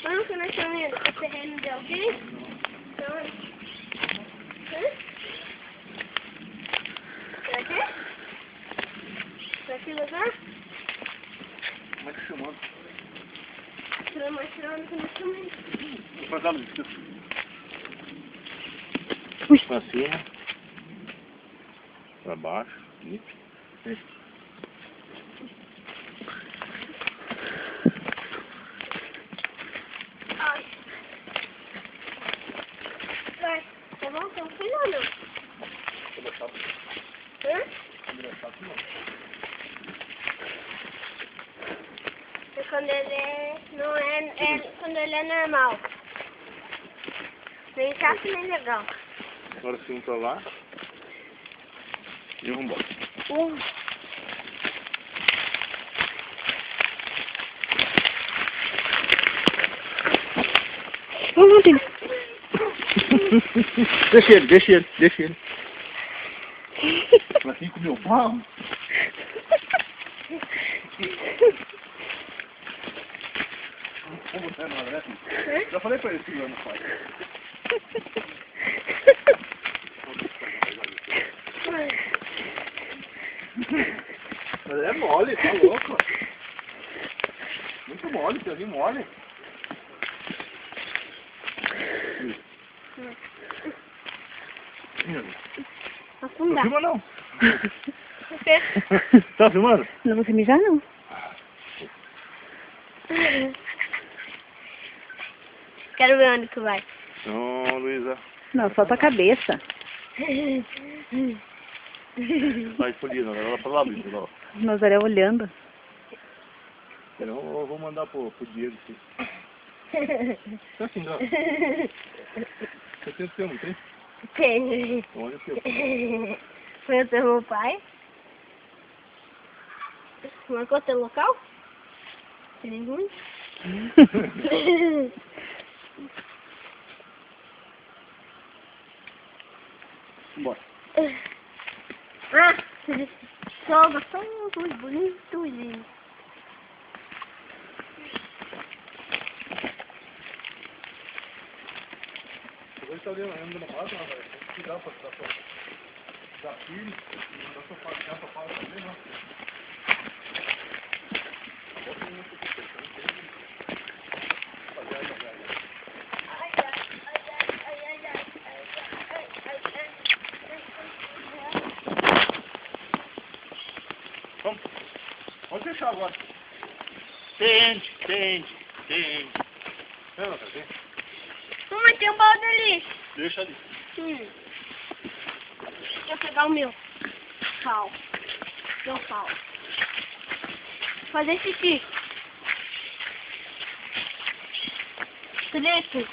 Olha que nós estamos indo pro terreno de alguém. Então, pra quê? Pra que lugar? Como é que chamando? Mostrando que nós estamos indo. Vou fazer a luz. Pra cima. Pra baixo. E... Ai. Vai, tá bom? Tá filho ou não? Câmera chata. Hã? Câmera chata não. É quando ele é... não é quando ele é normal. Nem chato nem legal. Agora sim, pra lá. E vamos embora. Não tem. Deixa ele. Pra quem comeu pau. Como você é nada, né? Já falei pra ele que não faz. Mas é mole, tá louco. Muito mole, pezinho mole. Afundar. Não filma não. Você... Tá filmando? Não vou mijar, não. Quero ver onde que vai. Não, Luísa. Não, só tua cabeça. Vai escolhendo, agora ela pra lá, Luísa. Nazaré olhando. Eu vou mandar pro Diego aqui. Tá assim, ó. Você tem o seu, não tem? Tem. Então olha o seu. Foi o meu pai. Marcou teu local? Tem nenhum? Bora. Ah, sogra, tão bonito, lindo. Você tá ali andando na mata, velho. Tem que tirar pra dar filho. Não dá pra fazer também, não. Vamos fechar agora. Tende. Não, tá vendo? Mamãe, tem um balde ali. Deixa ali. Deixa eu pegar o meu pau. Meu pau. Fazer xixi. Felipe.